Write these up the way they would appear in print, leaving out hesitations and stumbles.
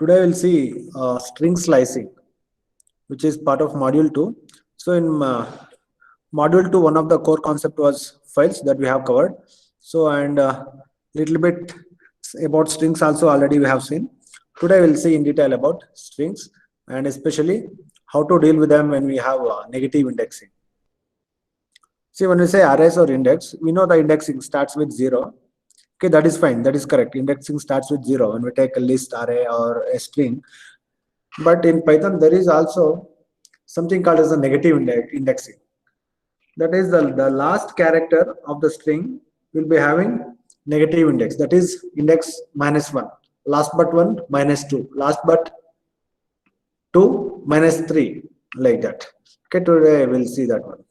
Today we'll see string slicing, which is part of module 2. So in module 2, one of the core concept was files that we have covered. So and little bit about strings also already we have seen. Today we'll see in detail about strings and especially how to deal with them when we have negative indexing. See, when we say arrays or index, we know the indexing starts with 0. Okay, that is fine. That is correct. Indexing starts with 0 when we take a list, array, or a string. But in Python, there is also something called as a negative indexing. That is the last character of the string will be having negative index. That is index -1. Last but 1, -2. Last but 2, -3. Like that. Okay, today we'll see that one.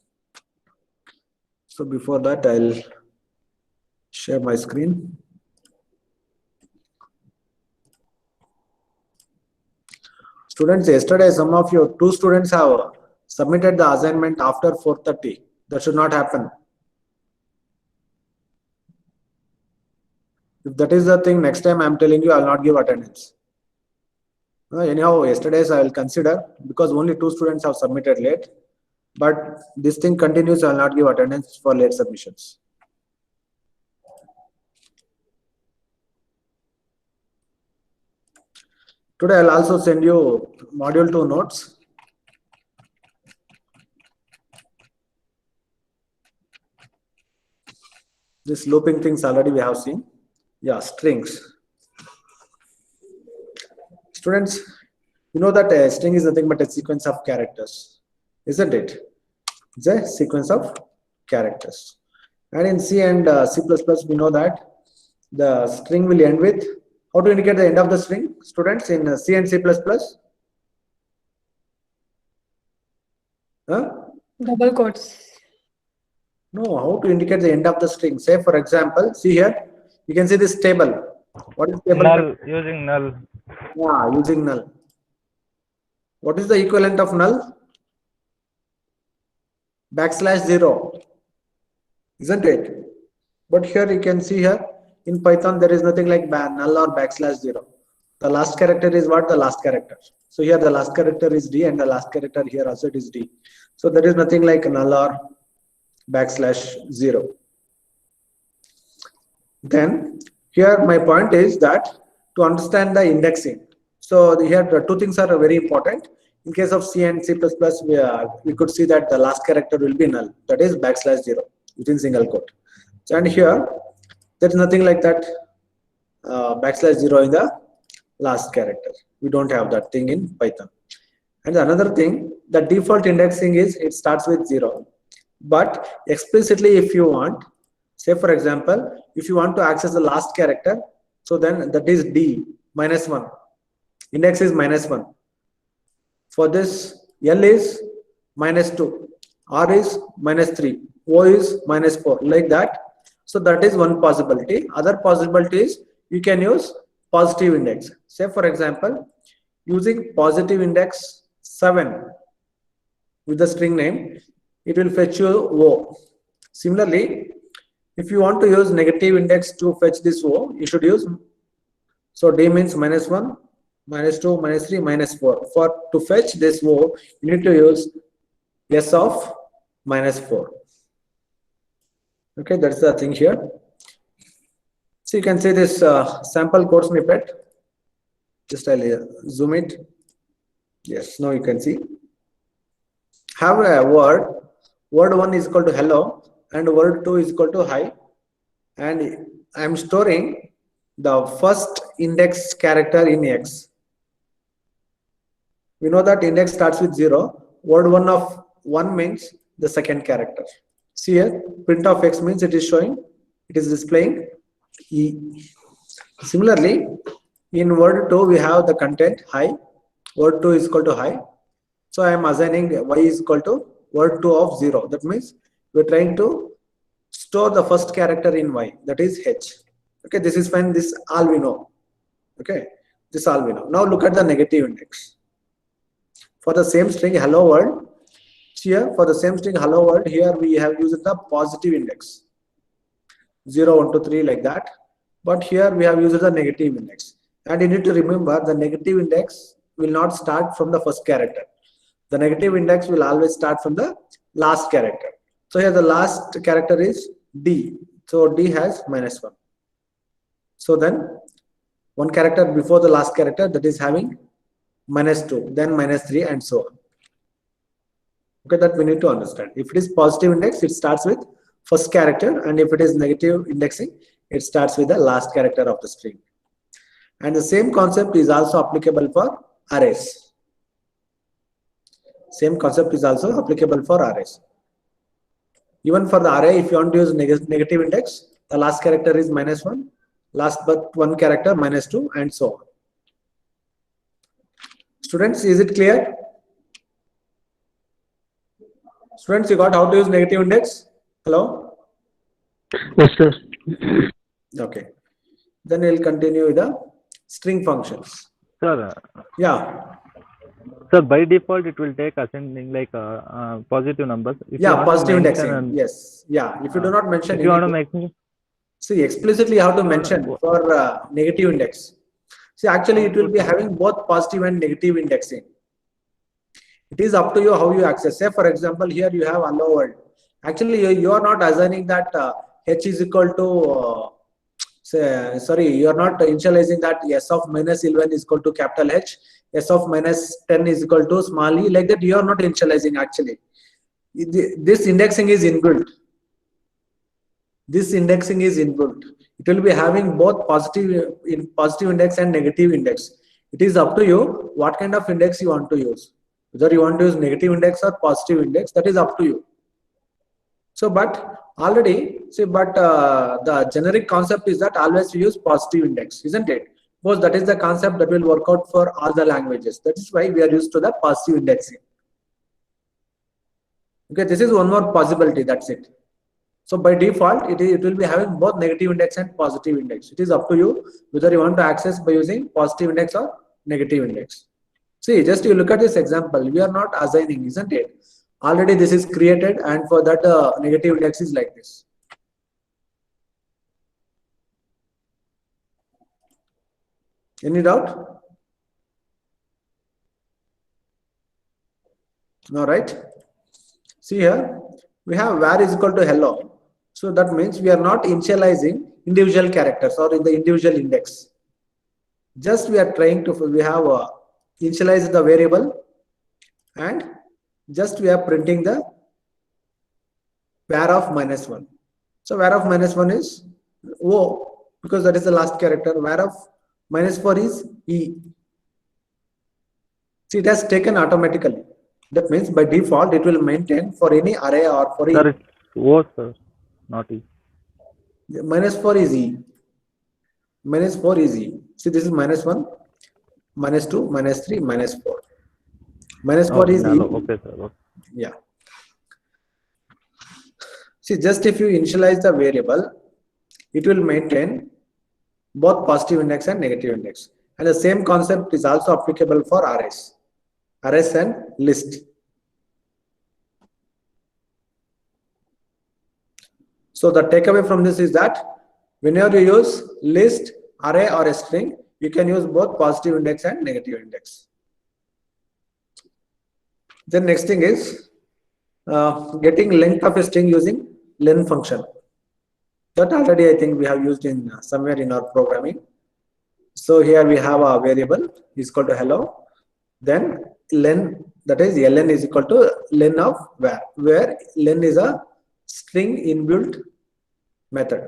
So before that, I'll share my screen. Students, yesterday some of your 2 students have submitted the assignment after 4:30. That should not happen. If that is the thing, next time I'm telling you, I'll not give attendance. Anyhow, yesterday's I will consider because only 2 students have submitted late. But this thing continues, I'll not give attendance for late submissions. Today I'll also send you module 2 notes. This looping things already we have seen. Yeah, strings. Students, you know that a string is nothing but a sequence of characters, isn't it? It's a sequence of characters. And in C and C++, we know that the string will end with, how to indicate the end of the string, students, in C and C++? Double quotes. No, how to indicate the end of the string? Say, for example, see here, you can see this table. What is table? Null, using null. Yeah, using null. What is the equivalent of null? \0, isn't it? But here you can see here in Python there is nothing like null or \0. The last character is what? The last character. So here the last character is D and the last character here also it is D. So there is nothing like null or \0. Then here my point is that to understand the indexing. So here the 2 things are very important. In case of C and C++, we could see that the last character will be null. That is \0 within single quote. And here there is nothing like that \0 in the last character. We don't have that thing in Python. And another thing, the default indexing is it starts with 0. But explicitly if you want, say for example, if you want to access the last character, so then that is D -1. Index is -1. For this, L is -2, R is -3, O is -4, like that. So that is one possibility. Other possibility is you can use positive index. Say for example, using positive index 7 with the string name, it will fetch you O. Similarly, if you want to use negative index to fetch this O, you should use, so D means -1, -2, -3, -4. For to fetch this O, you need to use S of -4. Okay, that's the thing here. So you can see this sample code snippet. Just I'll zoom it. Yes, now you can see. Have a word. Word 1 is equal to hello, and word 2 is equal to hi. And I am storing the first index character in X. We know that index starts with 0. Word 1 of 1 means the second character. See here, print of X means it is showing, it is displaying E. Similarly, in word 2 we have the content hi. Word 2 is equal to hi. So I am assigning Y is equal to word 2 of 0. That means we are trying to store the first character in Y, that is H. Okay, this is fine. This all we know. Okay, this all we know. Now look at the negative index. For the same string hello world, here for the same string hello world, here we have used the positive index 0, 1, 2, 3 like that. But here we have used the negative index. And you need to remember the negative index will not start from the first character. The negative index will always start from the last character. So here the last character is D. So D has -1. So then one character before the last character, that is having -2, then -3, and so on. Okay, that we need to understand. If it is positive index, it starts with first character, and if it is negative indexing, it starts with the last character of the string. And the same concept is also applicable for arrays. Same concept is also applicable for arrays. Even for the array, if you want to use negative index, the last character is -1, last but one character -2, and so on. Students, is it clear? Students, you got how to use negative index? Hello? Yes, sir. Okay. Then we'll continue with the string functions. Sir, Yeah. sir, by default, it will take ascending like positive numbers. If you Yeah, want to positive mention indexing. and- Yes. Yeah. If you do not mention If you want to anything, make see explicitly how to mention for negative index. See, actually, it will be having both positive and negative indexing. It is up to you how you access. Say, for example, here you have hello world. Actually, you are not assigning that h is equal to, sorry, you are not initializing that s of -11 is equal to capital H, s of -10 is equal to small e, like that. You are not initializing actually. This indexing is inbuilt. This indexing is inbuilt. It will be having both positive index and negative index. It is up to you what kind of index you want to use. Whether you want to use negative index or positive index, that is up to you. So, but already, see, but the generic concept is that always we use positive index, isn't it? Because that is the concept that will work out for all the languages. That is why we are used to the positive indexing. Okay, this is one more possibility. That's it. So by default, it will be having both negative index and positive index. It is up to you whether you want to access by using positive index or negative index. See, just you look at this example. We are not assigning, isn't it? Already this is created, and for that negative index is like this. Any doubt? No, right? See here, we have var is equal to hello. So that means we are not initializing individual characters or in the individual index. Just we are trying to, we have initialized the variable, and just we are printing the var of -1. So var of -1 is O, because that is the last character. Var of -4 is E. See, it has taken automatically. That means by default it will maintain for any array or for sir, it's O, sir, not E. -4 is E. -4 is E. See, this is -1, -2, -3, -4. -4 is E. Okay, sir. Okay. Yeah. See, just if you initialize the variable, it will maintain both positive index and negative index. And the same concept is also applicable for arrays. Arrays and list. So the takeaway from this is that whenever you use list, array, or a string, you can use both positive index and negative index. Then next thing is getting length of a string using len function. That already I think we have used in somewhere in our programming. So here we have a variable is equal to hello. Then len, that is ln is equal to len of var, where len is a string inbuilt method.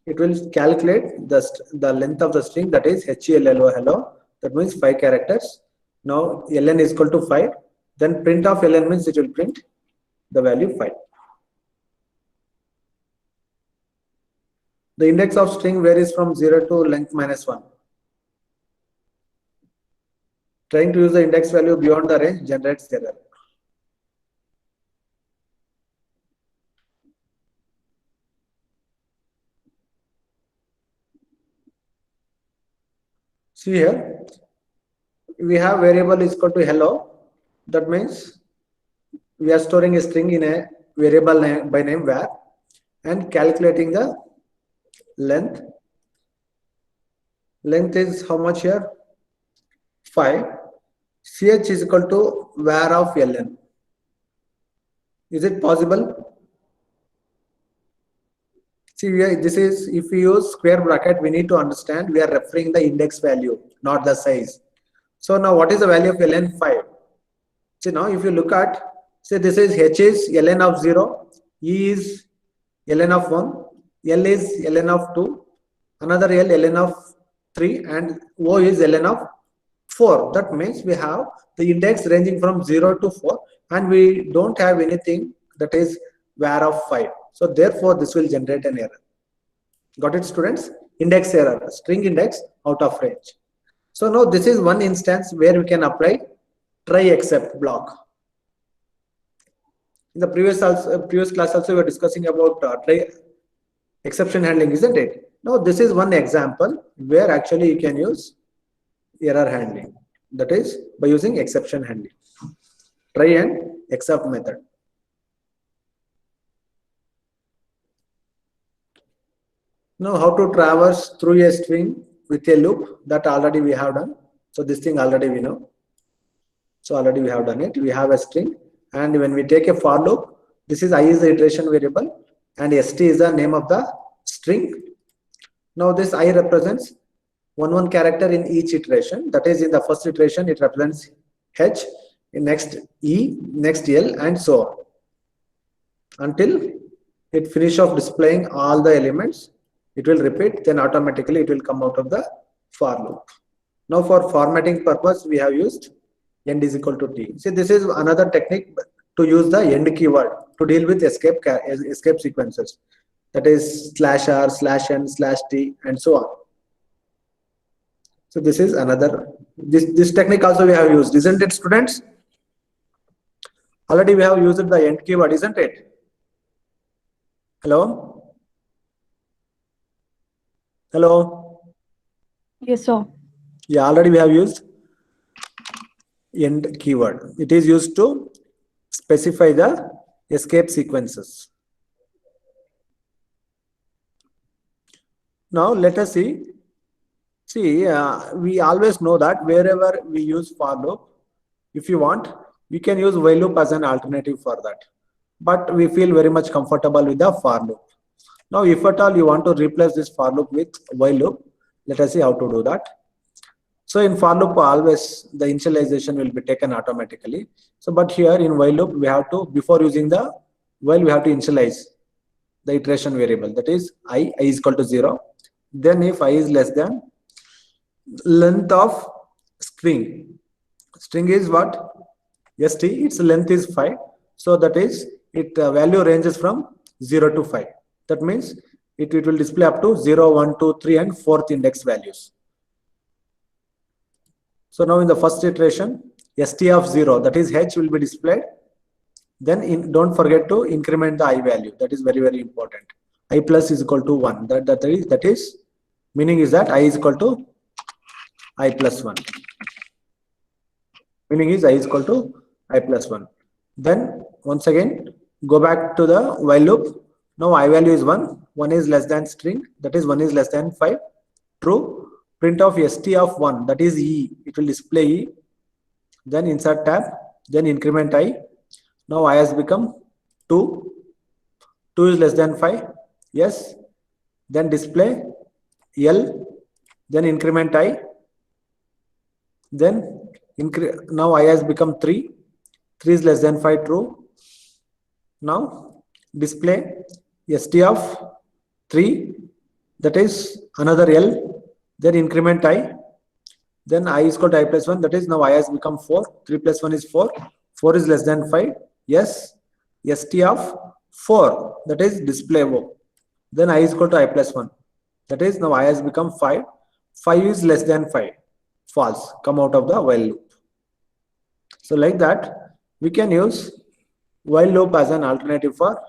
It will calculate the length of the string, that is hello. That means 5 characters. Now ln is equal to 5. Then print of ln means it will print the value 5. The index of string varies from 0 to length -1. Trying to use the index value beyond the range generates error. See here, we have variable is equal to hello. That means we are storing a string in a variable name by name var and calculating the length Length is how much here? 5. CH is equal to var of ln. Is it possible? See, this is, if we use square bracket, we need to understand we are referring the index value, not the size. So now what is the value of ln? 5. See, now if you look at, say this is h is ln of 0, e is ln of 1, l is ln of 2, another l ln of 3, and o is ln of 4. That means we have the index ranging from 0 to 4, and we don't have anything that is var of 5. So therefore this will generate an error. Got it, students? Index error, string index out of range. So now this is one instance where we can apply try except block. In the previous class also we were discussing about try exception handling, isn't it? Now this is one example where actually you can use error handling, that is by using exception handling, try and except method. Now how to traverse through a string with a loop, that already we have done. So this thing already we know. So already we have done it. We have a string, and when we take a for loop, this is I is the iteration variable and st is the name of the string. Now this I represents one character in each iteration. That is, in the first iteration it represents h, in next e, next l, and so on until it finish off displaying all the elements. It will repeat, then automatically it will come out of the for loop. Now for formatting purpose we have used end is equal to t. See, this is another technique to use the end keyword to deal with escape sequences, that is /r, /n, /t, and so on. So this is another, this technique also we have used, isn't it, students? Already we have used the end keyword, isn't it? Hello? Hello? Yes, sir. Yeah, already we have used end keyword. It is used to specify the escape sequences. Now let us see. See, we always know that wherever we use for loop, if you want, we can use while loop as an alternative for that. But we feel very much comfortable with the for loop. Now, if at all you want to replace this for loop with while loop, let us see how to do that. So in for loop, always the initialization will be taken automatically. So, but here in while loop, we have to, before using the while, we have to initialize the iteration variable. That is I is equal to 0. Then if I is less than length of string. String is what? st. Its length is 5. So that is, it value ranges from 0 to 5. That means it will display up to 0, 1, 2, 3, and 4th index values. So now in the first iteration, st of 0, that is h, will be displayed. Then don't forget to increment the I value. That is very, very important. I plus is equal to 1. That is meaning is that I is equal to I plus 1. Meaning is I is equal to I plus 1. Then once again, go back to the while loop. Now I value is 1. 1 is less than string. That is 1 is less than 5. True. Print of st of 1. That is e. It will display e. Then insert tab. Then increment I. Now I has become 2. 2 is less than 5. Yes. Then display L. Then increment I. Then now I has become 3. 3 is less than 5. True. Now display st of 3. That is another L. Then increment I. Then I is equal to I plus 1. That is now I has become 4. 3 plus 1 is 4. 4 is less than 5. Yes. st of 4. That is display O. Then I is equal to I plus 1. That is now I has become 5. 5 is less than 5. False. Come out of the while loop. So like that, we can use while loop as an alternative for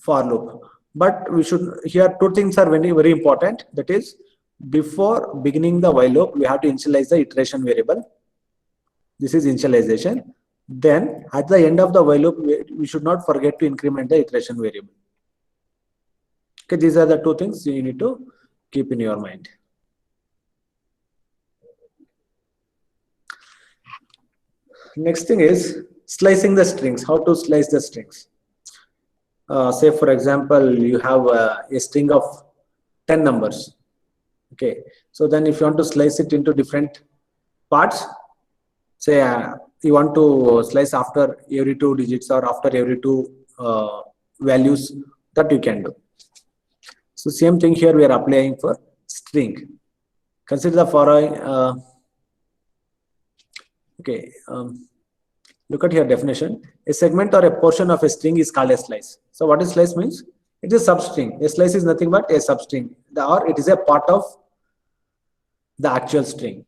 loop. But we should, here two things are very, very important. That is, before beginning the while loop, we have to initialize the iteration variable. This is initialization. Then at the end of the while loop, we should not forget to increment the iteration variable. Okay, these are the two things you need to keep in your mind. Next thing is slicing the strings. How to slice the strings? Say for example, you have a string of 10 numbers. Okay, so then if you want to slice it into different parts, say you want to slice after every 2 digits or after every 2 values, that you can do. So same thing here we are applying for string. Consider the following. Look at here definition. A segment or a portion of a string is called a slice. So what is slice means? It is a substring. A slice is nothing but a substring, or it is a part of the actual string.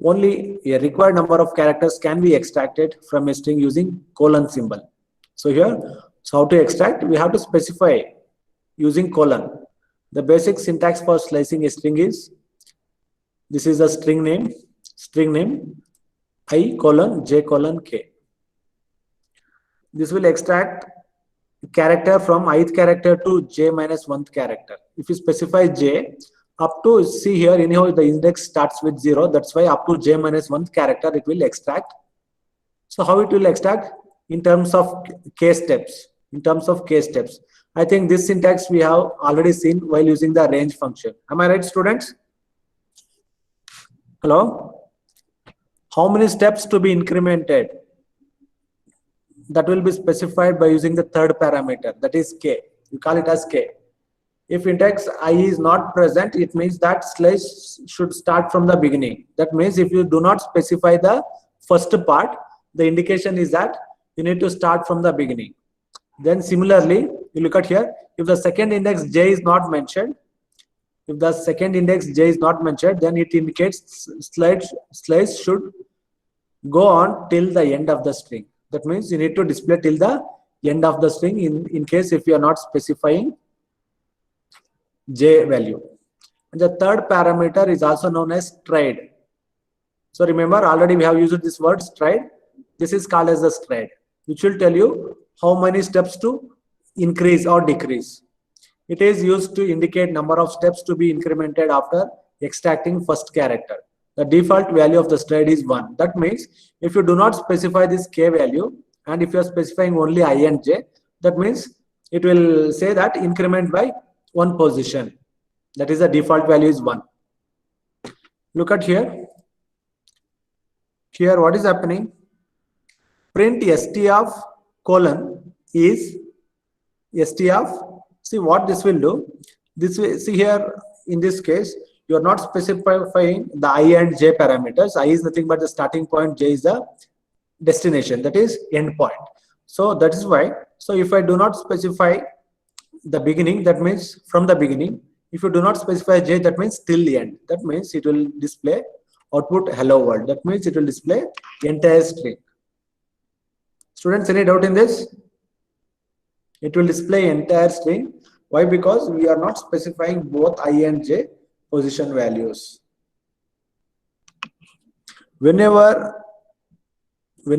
Only a required number of characters can be extracted from a string using colon symbol. So here, so how to extract? We have to specify using colon. The basic syntax for slicing a string is, this is a string name I colon J colon K. This will extract character from ith character to J minus 1th character. If you specify J, up to, see here, anyhow the index starts with 0, that's why up to J minus 1th character it will extract. So how it will extract? In terms of K steps. I think this syntax we have already seen while using the range function. Am I right, students? Hello? How many steps to be incremented? That will be specified by using the third parameter, that is K. You call it as K. If index I is not present, it means that slice should start from the beginning. That means if you do not specify the first part, the indication is that you need to start from the beginning. Then similarly, you look at here, if the second index J is not mentioned, then it indicates slice should go on till the end of the string. That means you need to display till the end of the string in case if you are not specifying J value. And the third parameter is also known as stride. So remember, already we have used this word stride. This is called as the stride, which will tell you how many steps to increase or decrease. It is used to indicate number of steps to be incremented after extracting first character. The default value of the stride is 1. That means if you do not specify this K value, and if you are specifying only I and J, that means it will say that increment by 1 position. That is the default value is 1. Look at here. Here what is happening? Print st of colon is st of, see what this will do. This will, see here in this case, you are not specifying the I and J parameters. I is nothing but the starting point, J is the destination, that is end point. So that is why, so if I do not specify the beginning, that means from the beginning. If you do not specify J, that means till the end. That means it will display output hello world. That means it will display entire string. Students, any doubt in this? It will display entire string. Why? Because we are not specifying both I and J position values. Whenever we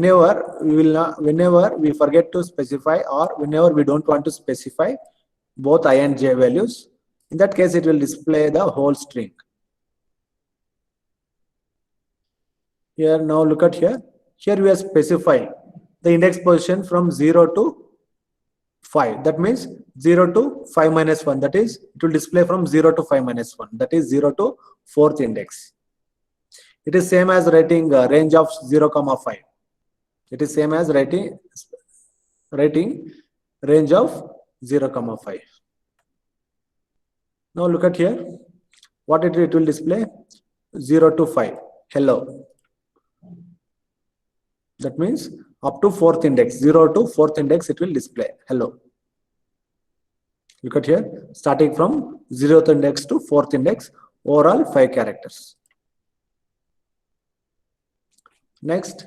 forget to specify, or whenever we don't want to specify both I and J values, in that case it will display the whole string. Here now look at here. Here we are specifying the index position from 0 to 5. That means 0 to 5 minus 1. That is, it will display from 0 to 5 minus 1. That is 0 to 4th index. It is same as writing range of 0, 5. It is same as writing range of 0, 5. Now look at here. What it will display? 0 to 5. Hello. That means up to 4th index, 0 to 4th index, it will display hello. Look at here, starting from 0th index to 4th index, overall 5 characters. Next,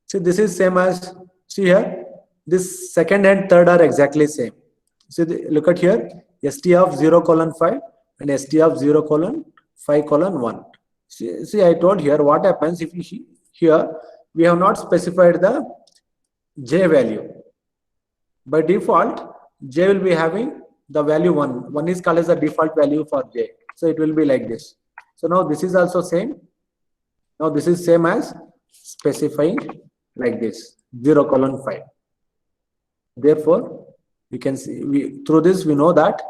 see this is same as, see here, this second and third are exactly same. See, look at here, st of 0, 5 and st of 0, 5, 1. See, I told here what happens if here we have not specified the J value. By default, J will be having the value 1. 1 is called as the default value for J. So it will be like this. So now this is also same. Now this is same as specifying like this 0:5. Therefore, we can see through this we know that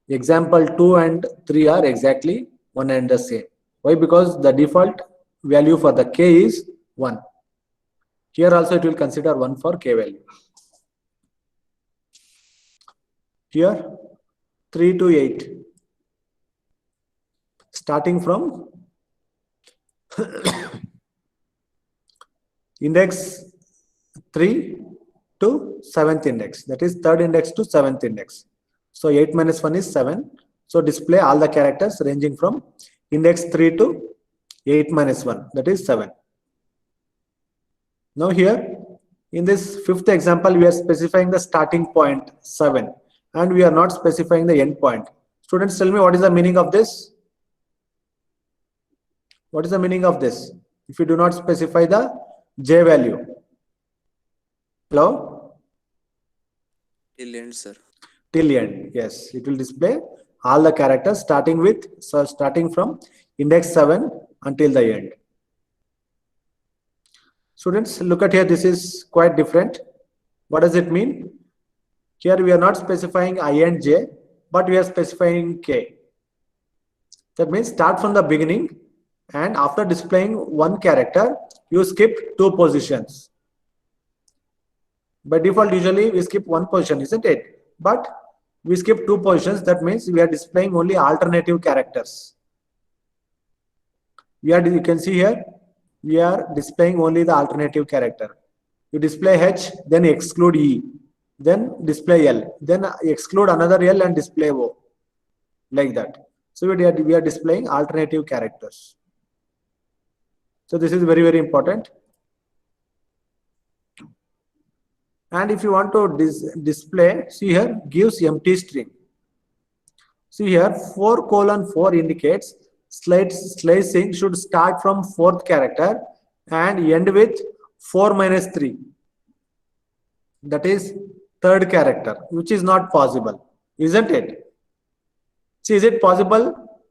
example 2 and 3 are exactly one and the same. Why? Because the default value for the k is 1. Here also it will consider 1 for k value. Here 3 to 8. Starting from index 3 to 7th index, that is 3rd index to 7th index. So 8 minus 1 is 7. So display all the characters ranging from index 3 to 8 minus 1, that is 7. Now here in this 5th example, we are specifying the starting point 7 and we are not specifying the end point. Students, tell me what is the meaning of this? What is the meaning of this? If you do not specify the j value. Hello? Till end, sir. Till end, yes. It will display all the characters starting from index 7 until the end. Students, look at here. This is quite different. What does it mean? Here we are not specifying I and j, but we are specifying k. That means start from the beginning, and after displaying one character, you skip 2 positions. By default, usually we skip 1 position, isn't it? But we skip 2 positions. That means we are displaying only alternative characters. You can see here, we are displaying only the alternative character. You display H, then exclude E, then display L, then exclude another L and display O, like that. So we are displaying alternative characters. So this is very, very important. And if you want to display, see here, gives empty string. See here, 4:4 indicates slicing should start from 4th character and end with 4 minus 3. That is 3rd character, which is not possible, isn't it? See, is it possible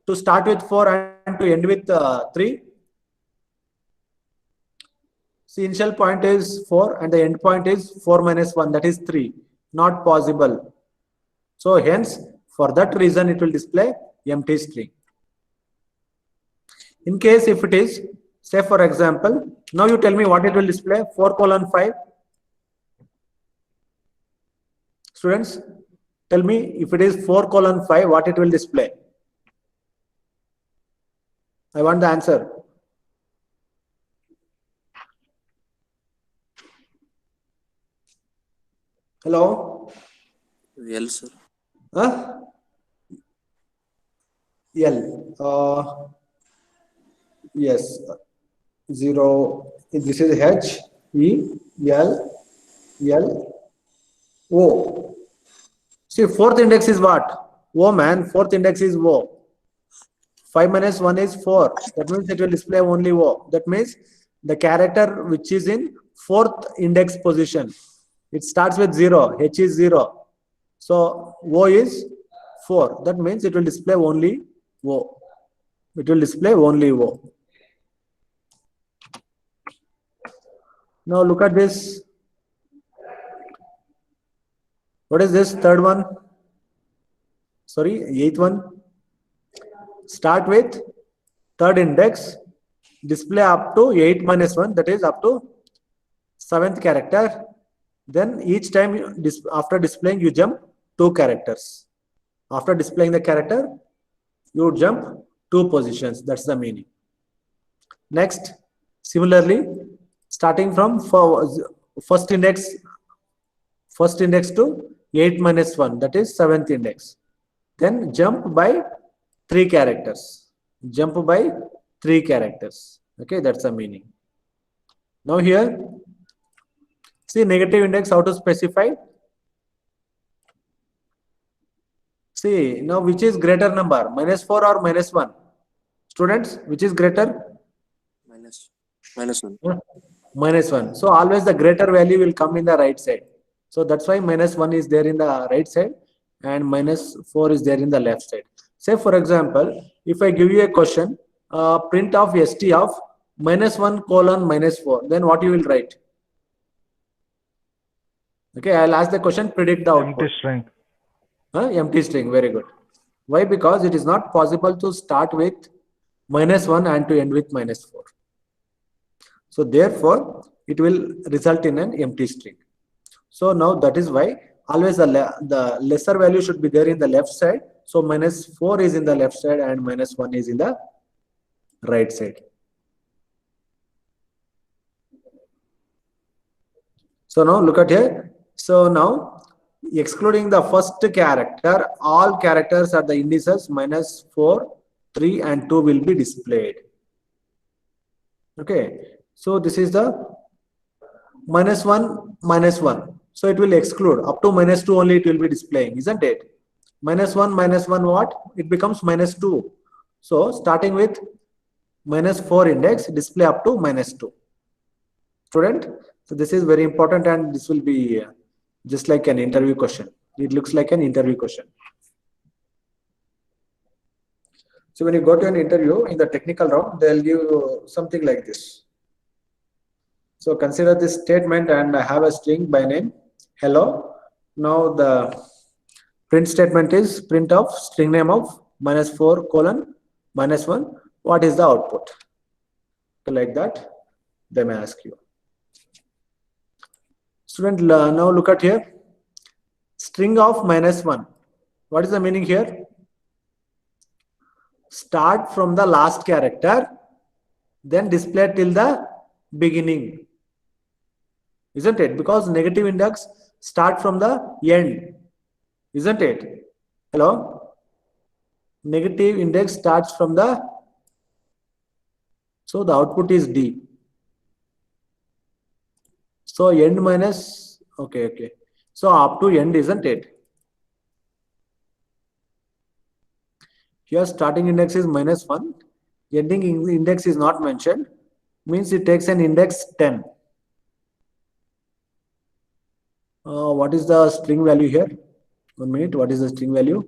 to start with 4 and to end with 3? See, initial point is 4 and the end point is 4 minus 1, that is 3. Not possible. So hence, for that reason, it will display empty string. In case if it is, say for example, now you tell me what it will display, 4:5. Students, tell me if it is 4:5, what it will display. I want the answer. Hello? L, sir. Huh? L. Yes. 0. This is H, E, L, L, O. See, 4th index is what? O, man. 4th index is O. 5 minus 1 is 4. That means it will display only O. That means the character which is in 4th index position. It starts with 0. H is 0. So O is 4. That means it will display only O. It will display only O. Now look at this. What is this 3rd one? Sorry, 8th one. Start with 3rd index. Display up to 8 minus 1. That is up to 7th character. Then each time after displaying, you jump 2 characters. After displaying the character, you jump 2 positions. That's the meaning. Next, similarly, starting from first index to 8 minus 1, that is 7th index. Then jump by 3 characters. Jump by 3 characters. Okay, that's the meaning. Now here, see negative index, how to specify? See, now which is greater number, -4 or -1? Students, which is greater? Minus 1. -1. So always the greater value will come in the right side. So that's why -1 is there in the right side and -4 is there in the left side. Say for example, if I give you a question, print of ST of -1 colon -4, then what you will write? Okay, I'll ask the question, predict the output. Empty string. Empty string, very good. Why? Because it is not possible to start with -1 and to end with -4. So therefore, it will result in an empty string. So now that is why always the lesser value should be there in the left side. So -4 is in the left side and -1 is in the right side. So now look at here. So now excluding the first character, all characters at the indices -4, 3 and 2 will be displayed. Okay. So this is the -1, -1. So it will exclude up to -2 only it will be displaying, isn't it? -1, -1 what? It becomes -2. So starting with -4 index, display up to -2. Student, so this is very important and this will be just like an interview question. It looks like an interview question. So when you go to an interview in the technical round, they'll give you something like this. So consider this statement and I have a string by name hello. Now the print statement is print of string name of -4 colon -1. What is the output? So like that, they may ask you. Student, now look at here. String of -1. What is the meaning here? Start from the last character, then display till the beginning. Isn't it? Because negative index start from the end. Isn't it? Hello? Negative index starts from the, so the output is D. So end minus, okay. So up to end, isn't it? Here starting index is -1, ending index is not mentioned, means it takes an index 10. What is the string value here? 1 minute, what is the string value?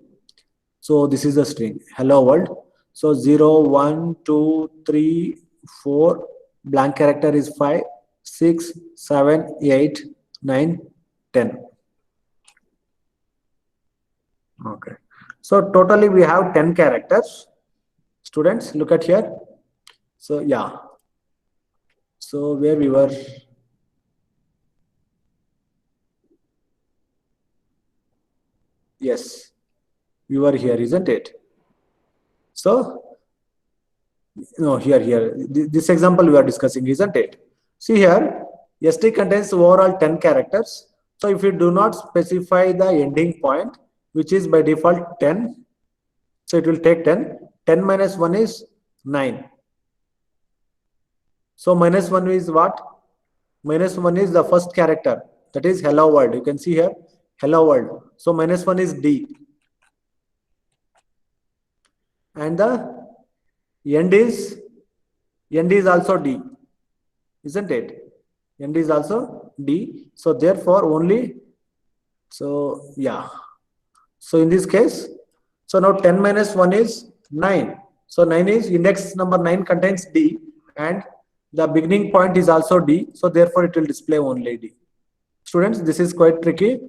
So this is the string, hello world. So 0, 1, 2, 3, 4, blank character is 5, 6, 7, 8, 9, 10. Okay. So totally we have 10 characters. Students, look at here. So yeah. So where we were. Yes, we were here, isn't it? So, no, here. This example we are discussing, isn't it? See here, ST contains overall 10 characters. So if you do not specify the ending point, which is by default 10, so it will take 10. 10 minus 1 is 9. So -1 is what? -1 is the first character, that is hello world. You can see here, hello world. So -1 is D. And the end is also D, isn't it? End is also D. So therefore only, so yeah. So in this case, so now 10 minus 1 is 9. So 9 is index number 9 contains D and the beginning point is also D. So therefore it will display only D. Students, this is quite tricky.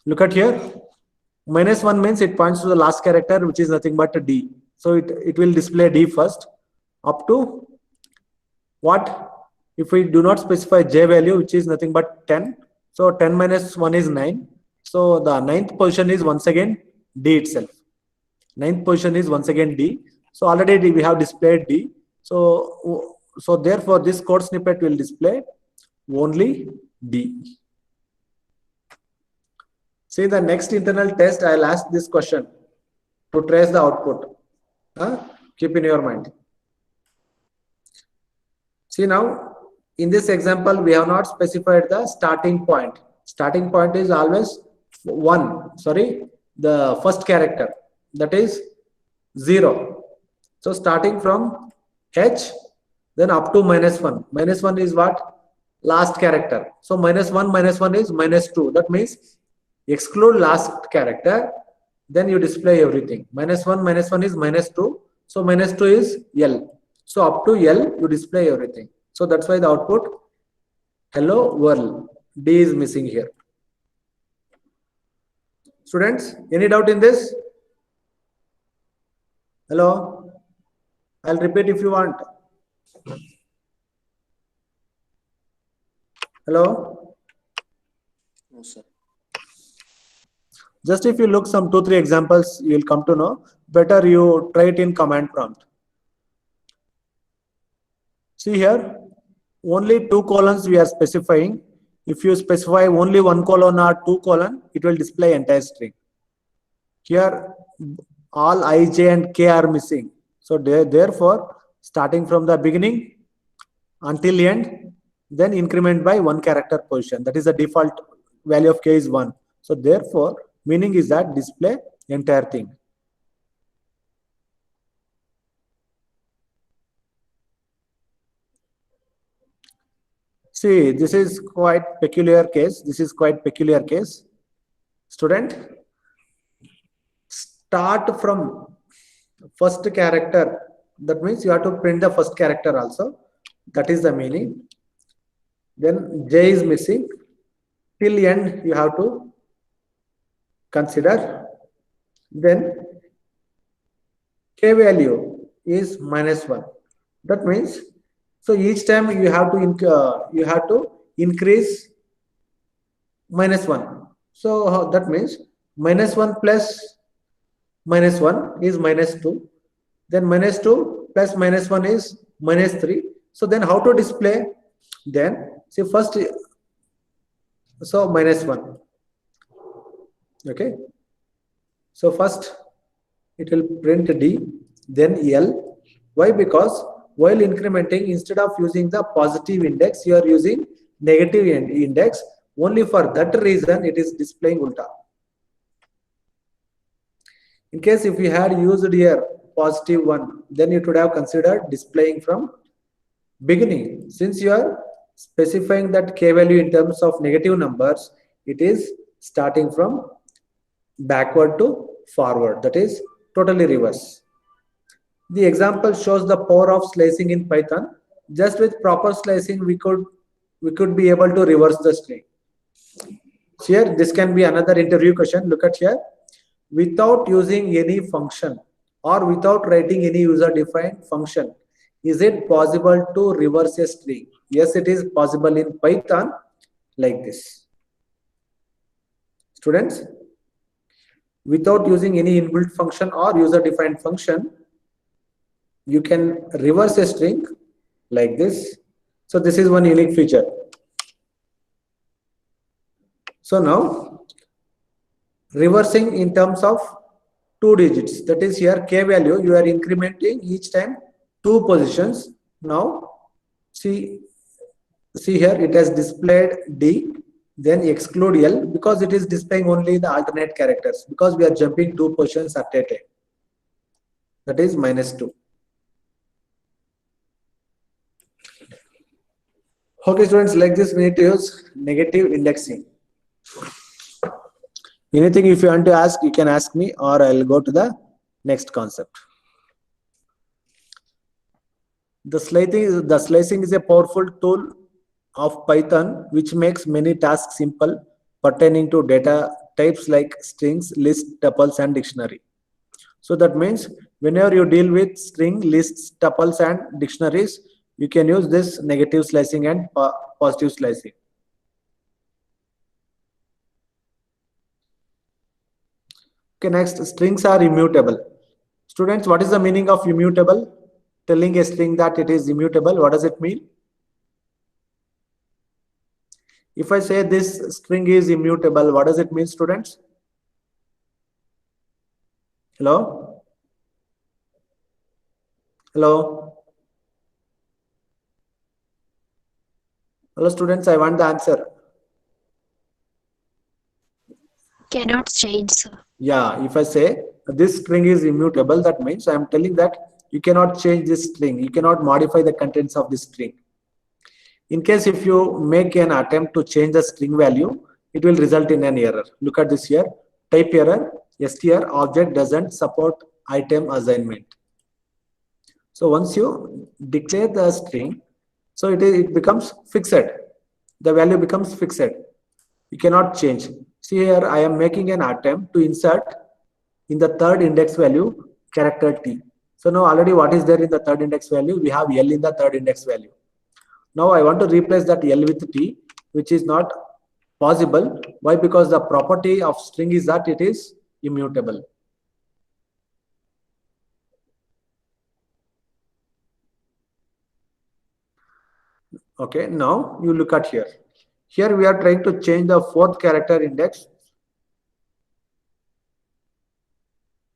Look at here. -1 means it points to the last character, which is nothing but a D. So it will display D first up to what? If we do not specify J value, which is nothing but 10. So 10 minus 1 is 9. So the 9th position is once again D itself. 9th position is once again D. So already we have displayed D. So therefore this code snippet will display only D. See the next internal test, I'll ask this question to trace the output. Keep in your mind. See now, in this example, we have not specified the starting point. Starting point is always the first character, that is 0. So starting from H, then up to -1. -1 is what? Last character. So -1 is -2. That means exclude last character, then you display everything. -1 is -2. So -2 is L. So up to L, you display everything. So that's why the output hello world. D is missing here. Students, any doubt in this? Hello? I'll repeat if you want. Hello? No, sir. Just if you look some 2-3 examples, you will come to know. Better you try it in command prompt. See here, only 2 colons we are specifying. If you specify only 1 colon or 2 colon, it will display entire string. Here, all I, J and K are missing. So therefore, starting from the beginning until end, then increment by 1 character position. That is the default value of K is 1. So therefore, meaning is that display entire thing. See, this is quite peculiar case. This is quite peculiar case. Student, start from first character. That means you have to print the first character also. That is the meaning. Then J is missing. Till end you have to consider. Then K value is -1. That means, so each time you have to increase -1. So that means -1 plus -1 is -2. Then -2 plus -1 is -3. So then how to display? Then see first, so -1. Okay. So first it will print D, then L. Why? Because while incrementing, instead of using the positive index, you are using negative index. Only for that reason it is displaying ulta. In case if you had used here +1, then it would have considered displaying from beginning. Since you are specifying that K value in terms of negative numbers, it is starting from backward to forward. That is totally reverse. The example shows the power of slicing in Python. Just with proper slicing, we could be able to reverse the string. Here, this can be another interview question. Look at here. Without using any function or without writing any user-defined function, is it possible to reverse a string? Yes, it is possible in Python like this. Students, without using any inbuilt function or user-defined function, you can reverse a string like this. So this is one unique feature. So now, reversing in terms of 2 digits, that is here K value, you are incrementing each time 2 positions. Now, see here it has displayed D, then exclude L, because it is displaying only the alternate characters, because we are jumping 2 positions at a time. That is -2. Okay, students, like this we need to use negative indexing. Anything if you want to ask, you can ask me, or I'll go to the next concept. The slicing is a powerful tool of Python which makes many tasks simple pertaining to data types like strings, lists, tuples, and dictionary. So that means whenever you deal with string, lists, tuples, and dictionaries, you can use this negative slicing and positive slicing. Okay, next, strings are immutable. Students, what is the meaning of immutable? Telling a string that it is immutable, what does it mean? If I say this string is immutable, what does it mean, students? Hello? Hello? Hello, students, I want the answer. Cannot change, sir. Yeah, if I say this string is immutable, that means I am telling that you cannot change this string. You cannot modify the contents of this string. In case if you make an attempt to change the string value, it will result in an error. Look at this here. Type error, str object doesn't support item assignment. So once you declare the string, so it becomes fixed. The value becomes fixed. You cannot change. See here, I am making an attempt to insert in the third index value character T. So now already what is there in the third index value? We have L in the third index value. Now I want to replace that L with T, which is not possible. Why? Because the property of string is that it is immutable. Okay, now you look at here. Here we are trying to change the fourth character index.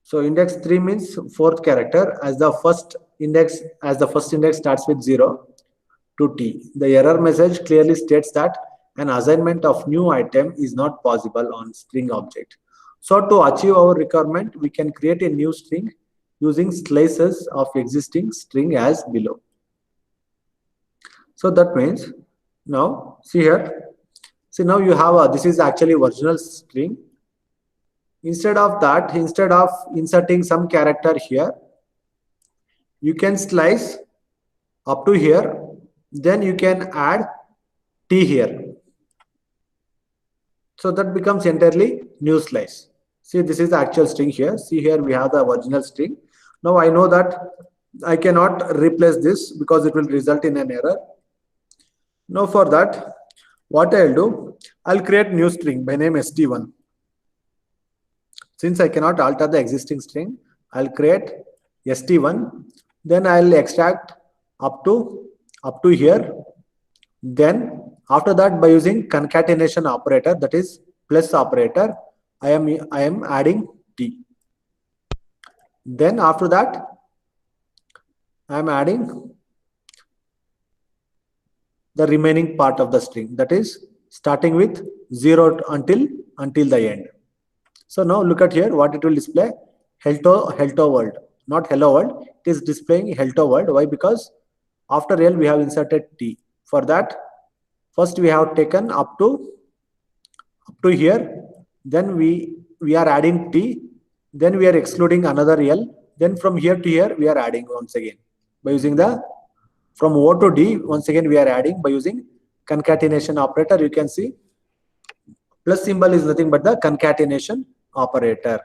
So index 3 means fourth character as the first index starts with 0 to T. The error message clearly states that an assignment of new item is not possible on string object. So to achieve our requirement, we can create a new string using slices of existing string as below. So that means now see here. See now you have this is actually original string. Instead of that, instead of inserting some character here, you can slice up to here. Then you can add T here. So that becomes entirely new slice. See, this is the actual string here. See here we have the original string. Now I know that I cannot replace this because it will result in an error. Now for that, what I'll do, I'll create new string by name st1. Since I cannot alter the existing string, I'll create st1. Then I'll extract up to here. Then after that, by using concatenation operator, that is plus operator, I am adding T. Then after that, I am adding the remaining part of the string, that is starting with 0 until the end. So now look at here what it will display. Hello world, not hello world. It is displaying hello world. Why? Because after L we have inserted T. For that, first we have taken up to here. Then we are adding T. Then we are excluding another L. Then from here to here we are adding once again by using the from O to D. Once again we are adding by using concatenation operator. You can see plus symbol is nothing but the concatenation operator.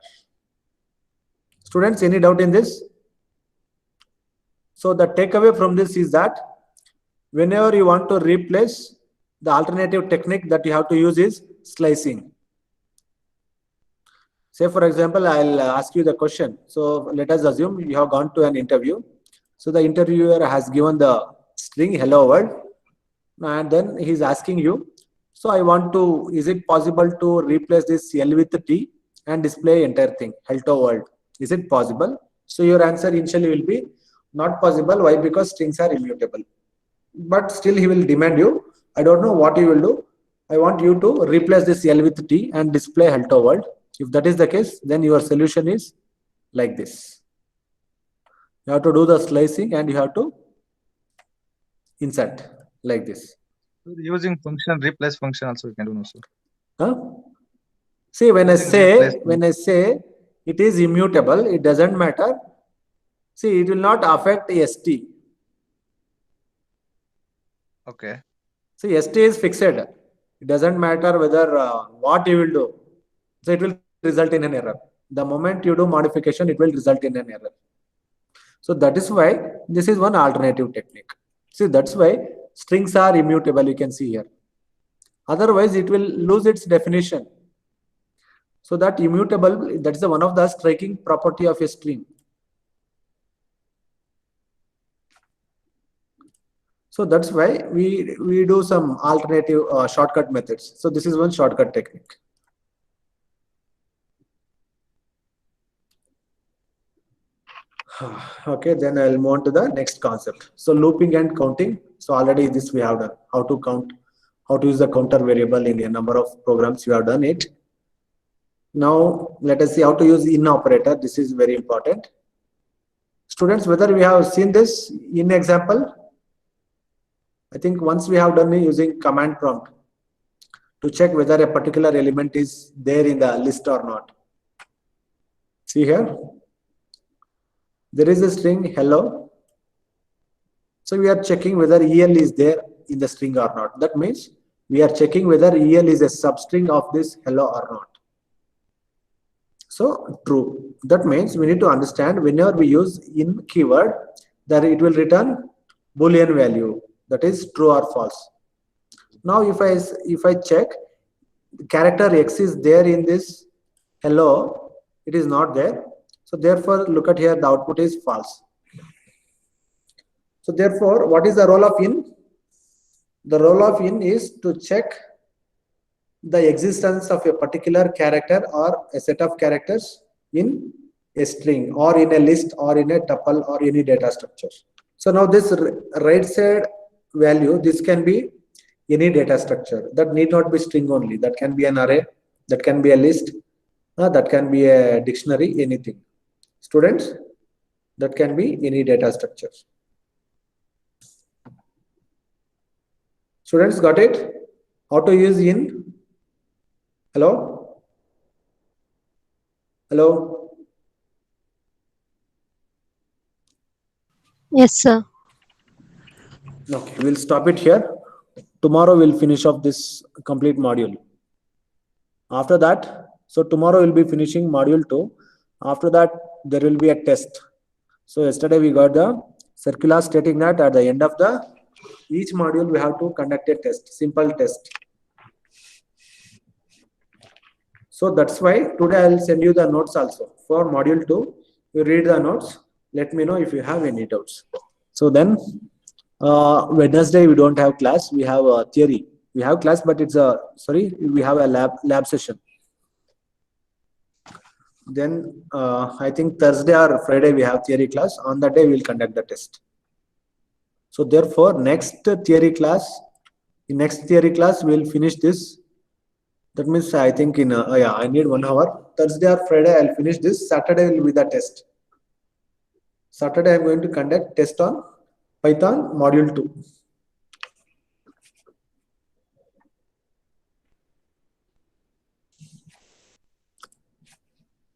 Students, any doubt in this? So the takeaway from this is that whenever you want to replace, the alternative technique that you have to use is slicing. Say for example, I'll ask you the question. So let us assume you have gone to an interview. So the interviewer has given the string hello world, and then he's asking you, so I want to, is it possible to replace this L with T and display entire thing, hello world? Is it possible? So your answer initially will be not possible. Why? Because strings are immutable. But still he will demand you, I don't know what you will do. I want you to replace this L with T and display hello world. If that is the case, then your solution is like this. You have to do the slicing and you have to insert like this. Using function, replace function also we can do no, sir. Huh? See, when I say it is immutable, it doesn't matter. See, it will not affect ST. Okay. See, ST is fixed. It doesn't matter whether what you will do. So it will result in an error. The moment you do modification, it will result in an error. So that is why this is one alternative technique. See, that's why strings are immutable, you can see here. Otherwise, it will lose its definition. So that immutable, that is one of the striking property of a string. So that's why we do some alternative shortcut methods. So this is one shortcut technique. Okay, then I'll move on to the next concept. So looping and counting. So already this we have done. How to count, how to use the counter variable in a number of programs, you have done it. Now let us see how to use in operator. This is very important. Students, whether we have seen this in example, I think once we have done it using command prompt to check whether a particular element is there in the list or not. See here. There is a string hello. So we are checking whether EL is there in the string or not. That means we are checking whether EL is a substring of this hello or not. So true. That means we need to understand whenever we use in keyword, that it will return Boolean value, that is true or false. Now if I check character X is there in this hello, it is not there. So therefore look at here, the output is false. So therefore, what is the role of in? The role of in is to check the existence of a particular character or a set of characters in a string or in a list or in a tuple or any data structure. So now this right side value, this can be any data structure. That need not be string only. That can be an array, that can be a list, that can be a dictionary, anything. Students, that can be any data structure. Students, got it? How to use in? Hello? Hello? Yes, sir. Okay, we'll stop it here. Tomorrow we'll finish off this complete module. After that, so tomorrow we'll be finishing module 2. After that, there will be a test. So yesterday we got the circular stating that at the end of the each module we have to conduct a test, simple test. So that's why today I'll send you the notes also for module 2. You read the notes. Let me know if you have any doubts. So then Wednesday we don't have class. We have a theory. We have class, but it's a we have a lab session. Then I think Thursday or Friday we have theory class. On that day we'll conduct the test. So therefore, next theory class we'll finish this. That means I think in I need 1 hour. Thursday or Friday I'll finish this. Saturday will be the test. Saturday I'm going to conduct test on Python module 2.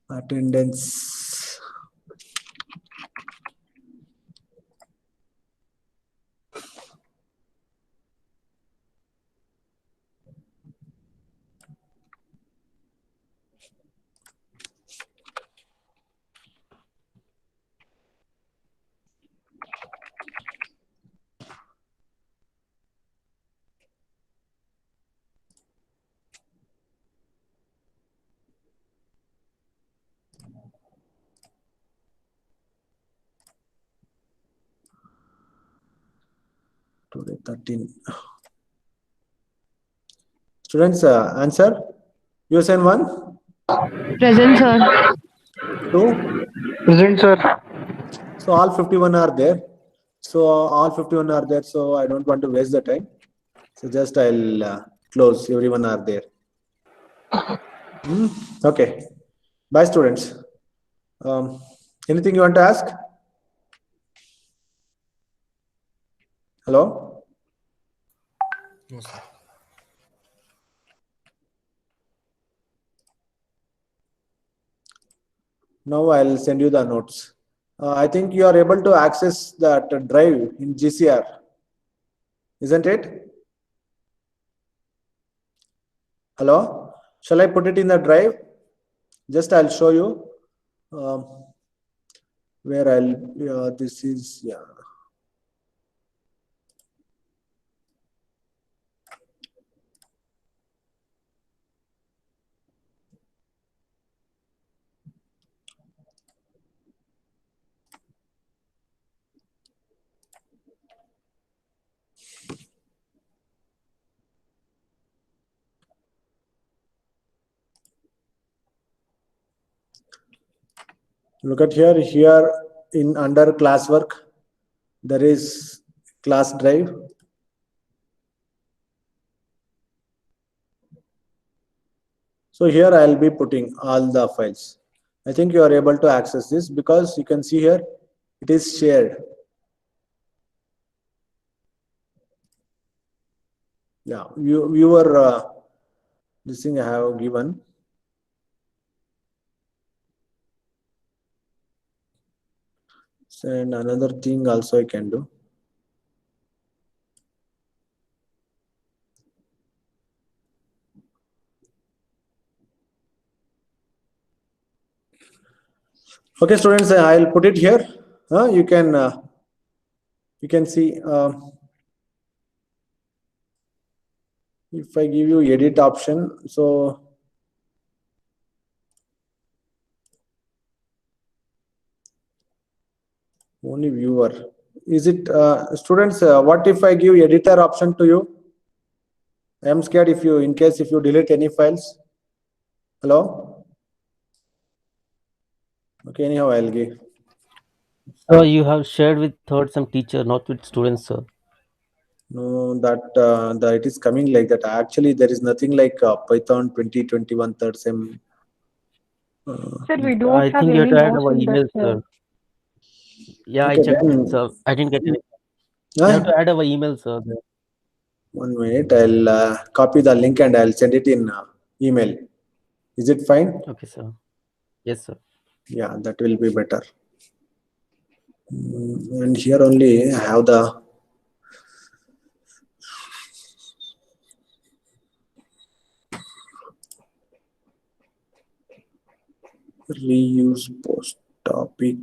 Attendance. Today 13. Students, answer. USN 1, Present, sir. 2. Present, sir. So all 51 are there. So I don't want to waste the time. So just I'll close. Everyone are there. Okay. Bye, students. Anything you want to ask? Hello? No, sir. Now I'll send you the notes. I think you are able to access that drive in GCR, isn't it? Hello? Shall I put it in the drive? Just I'll show you where this is, yeah. Look at here in under classwork, there is class drive. So here I'll be putting all the files. I think you are able to access this because you can see here it is shared. Yeah, viewer this thing I have given. And another thing also I can do. Okay, students, I'll put it here. You can see if I give you edit option. So only viewer. Is it students? What if I give editor option to you? I am scared if you, in case if you delete any files. Hello. Okay, anyhow, I'll give. So you have shared with third some teacher, not with students, sir. No, that it is coming like that. Actually, there is nothing like Python 2021 third sem. Sir, we don't I have think you have any to add notes our in that, email, sir. sir. Yeah, I Okay, checked then, it, sir. I didn't get any. You huh? have to add our email, sir. 1 minute. I'll copy the link and I'll send it in email. Is it fine? Okay, sir. Yes, sir. Yeah, that will be better. And here only I have the reuse post topic.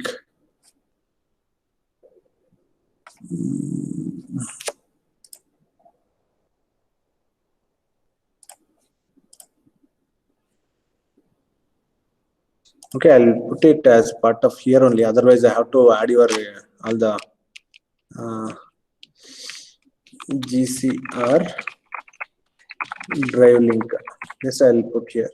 Okay, I'll put it as part of here only. Otherwise, I have to add your all the GCR drive link. Yes, I'll put here.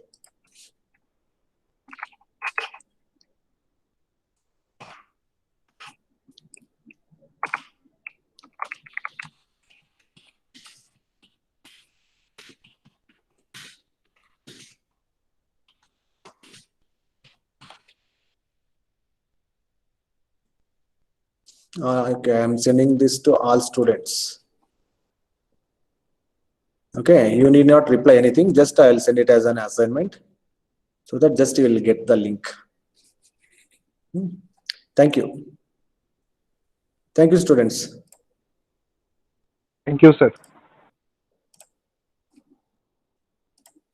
Okay, I'm sending this to all students. Okay, you need not reply anything. Just I'll send it as an assignment, so that just you will get the link. Thank you. Thank you, students. Thank you, sir.